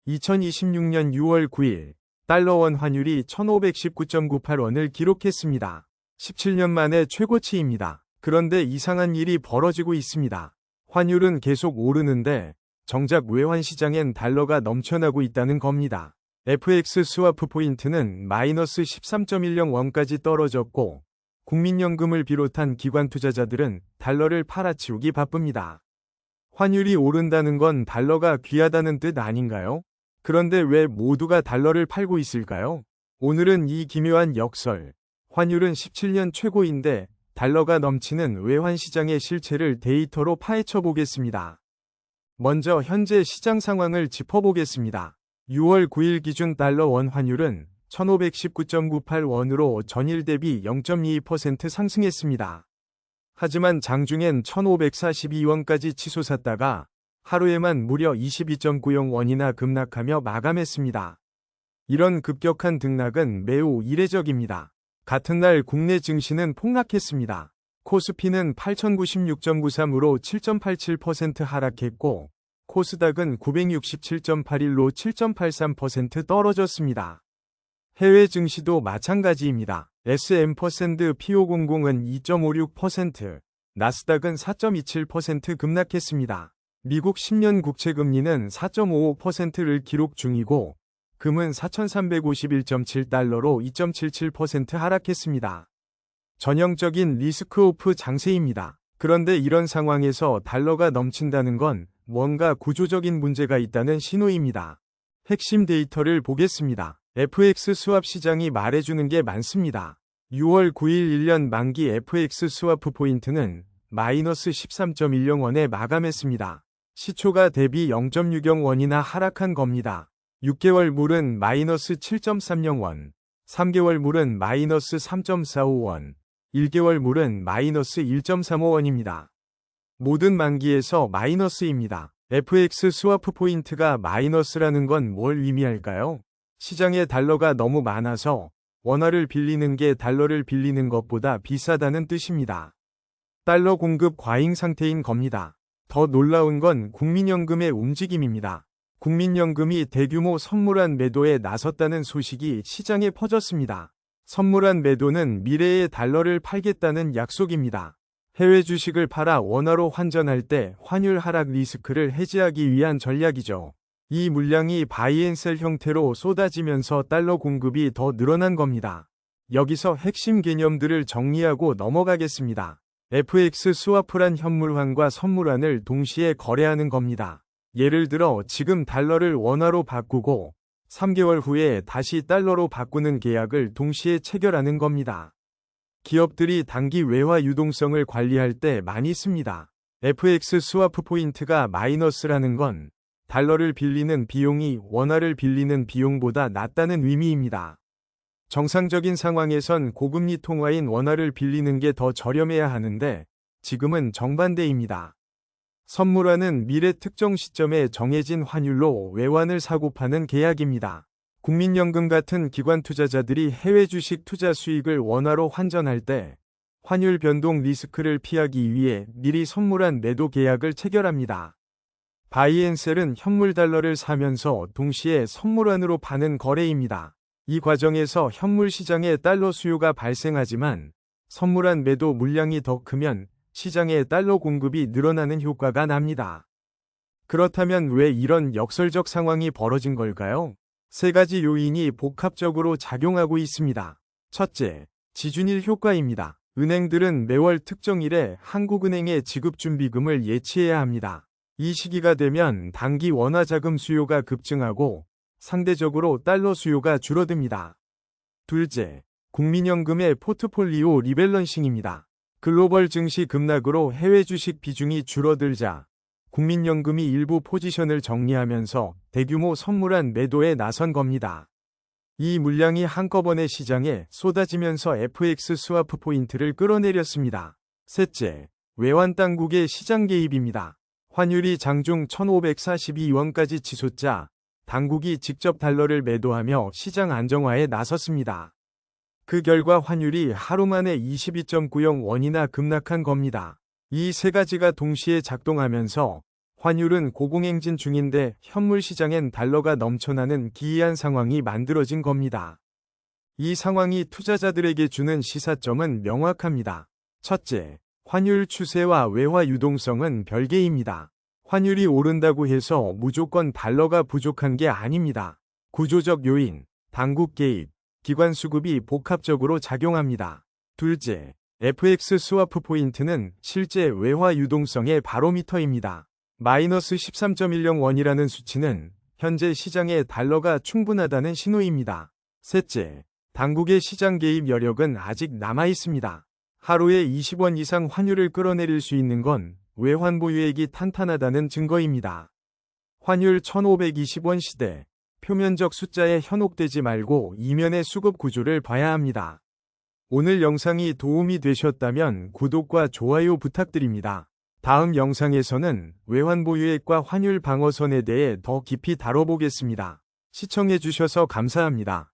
2026년 6월 9일 달러 원 환율이 1519.98원을 기록했습니다. 17년 만에 최고치입니다. 그런데 이상한 일이 벌어지고 있습니다. 환율은 계속 오르는데 정작 외환 시장엔 달러가 넘쳐나고 있다는 겁니다. FX 스와프 포인트는 마이너스 13.10원까지 떨어졌고 국민연금을 비롯한 기관 투자자들은 달러를 팔아치우기 바쁩니다. 환율이 오른다는 건 달러가 귀하다는 뜻 아닌가요? 그런데 왜 모두가 달러를 팔고 있을까요? 오늘은 이 기묘한 역설, 환율은 17년 최고인데 달러가 넘치는 외환 시장의 실체를 데이터로 파헤쳐 보겠습니다. 먼저 현재 시장 상황을 짚어보겠습니다. 6월 9일 기준 달러 원 환율은 1519.98원으로 전일 대비 0.22% 상승했습니다. 하지만 장중엔 1542원까지 치솟았다가 하루에만 무려 22.90원이나 급락하며 마감했습니다. 이런 급격한 등락은 매우 이례적입니다. 같은 날 국내 증시는 폭락했습니다. 코스피는 8096.93으로 7.87% 하락했고 코스닥은 967.81로 7.83% 떨어졌습니다. 해외 증시도 마찬가지입니다. S&P500은 2.56%, 나스닥은 4.27% 급락했습니다. 미국 10년 국채금리는 4.55%를 기록 중이고 금은 4,351.7달러로 2.77% 하락했습니다. 전형적인 리스크오프 장세입니다. 그런데 이런 상황에서 달러가 넘친다는 건 뭔가 구조적인 문제가 있다는 신호입니다. 핵심 데이터를 보겠습니다. FX 스왑 시장이 말해주는 게 많습니다. 6월 9일 1년 만기 FX 스와프 포인트는 마이너스 13.10원에 마감했습니다. 시초가 대비 0.60원이나 하락한 겁니다. 6개월 물은 마이너스 7.30원, 3개월 물은 마이너스 3.45원, 1개월 물은 마이너스 1.35원입니다. 모든 만기에서 마이너스입니다. FX 스와프 포인트가 마이너스라는 건 뭘 의미할까요? 시장에 달러가 너무 많아서 원화를 빌리는 게 달러를 빌리는 것보다 비싸다는 뜻입니다. 달러 공급 과잉 상태인 겁니다. 더 놀라운 건 국민연금의 움직임입니다. 국민연금이 대규모 선물한 매도에 나섰다는 소식이 시장에 퍼졌습니다. 선물한 매도는 미래의 달러를 팔겠다는 약속입니다. 해외 주식을 팔아 원화로 환전할 때 환율 하락 리스크를 해지하기 위한 전략이죠. 이 물량이 바이앤셀 형태로 쏟아지면서 달러 공급이 더 늘어난 겁니다. 여기서 핵심 개념들을 정리하고 넘어가겠습니다. FX 스와프란 현물환과 선물환을 동시에 거래하는 겁니다. 예를 들어 지금 달러를 원화로 바꾸고 3개월 후에 다시 달러로 바꾸는 계약을 동시에 체결하는 겁니다. 기업들이 단기 외화 유동성을 관리할 때 많이 씁니다. FX 스와프 포인트가 마이너스라는 건 달러를 빌리는 비용이 원화를 빌리는 비용보다 낮다는 의미입니다. 정상적인 상황에선 고금리 통화인 원화를 빌리는 게 더 저렴해야 하는데 지금은 정반대입니다. 선물환은 미래 특정 시점에 정해진 환율로 외환을 사고 파는 계약입니다. 국민연금 같은 기관 투자자들이 해외 주식 투자 수익을 원화로 환전할 때 환율 변동 리스크를 피하기 위해 미리 선물환 매도 계약을 체결합니다. 바이앤셀은 현물 달러를 사면서 동시에 선물환으로 파는 거래입니다. 이 과정에서 현물 시장에 달러 수요가 발생하지만 선물환 매도 물량이 더 크면 시장에 달러 공급이 늘어나는 효과가 납니다. 그렇다면 왜 이런 역설적 상황이 벌어진 걸까요? 세 가지 요인이 복합적으로 작용하고 있습니다. 첫째, 지준일 효과입니다. 은행들은 매월 특정일에 한국은행의 지급준비금을 예치해야 합니다. 이 시기가 되면 단기 원화 자금 수요가 급증하고 상대적으로 달러 수요가 줄어듭니다. 둘째, 국민연금의 포트폴리오 리밸런싱입니다. 글로벌 증시 급락으로 해외 주식 비중이 줄어들자 국민연금이 일부 포지션을 정리하면서 대규모 선물환 매도에 나선 겁니다. 이 물량이 한꺼번에 시장에 쏟아지면서 FX 스와프 포인트를 끌어내렸습니다. 셋째, 외환 당국의 시장 개입입니다. 환율이 장중 1542원까지 치솟자 당국이 직접 달러를 매도하며 시장 안정화에 나섰습니다. 그 결과 환율이 하루 만에 22.90원이나 급락한 겁니다. 이 세 가지가 동시에 작동하면서 환율은 고공행진 중인데 현물 시장엔 달러가 넘쳐나는 기이한 상황이 만들어진 겁니다. 이 상황이 투자자들에게 주는 시사점은 명확합니다. 첫째, 환율 추세와 외화 유동성은 별개입니다. 환율이 오른다고 해서 무조건 달러가 부족한 게 아닙니다. 구조적 요인, 당국 개입, 기관 수급이 복합적으로 작용합니다. 둘째, FX 스와프 포인트는 실제 외화 유동성의 바로미터입니다. 마이너스 13.10원이라는 수치는 현재 시장에 달러가 충분하다는 신호입니다. 셋째, 당국의 시장 개입 여력은 아직 남아 있습니다. 하루에 20원 이상 환율을 끌어내릴 수 있는 건 외환 보유액이 탄탄하다는 증거입니다. 환율 1520원 시대, 표면적 숫자에 현혹되지 말고 이면의 수급 구조를 봐야 합니다. 오늘 영상이 도움이 되셨다면 구독과 좋아요 부탁드립니다. 다음 영상에서는 외환 보유액과 환율 방어선에 대해 더 깊이 다뤄보겠습니다. 시청해주셔서 감사합니다.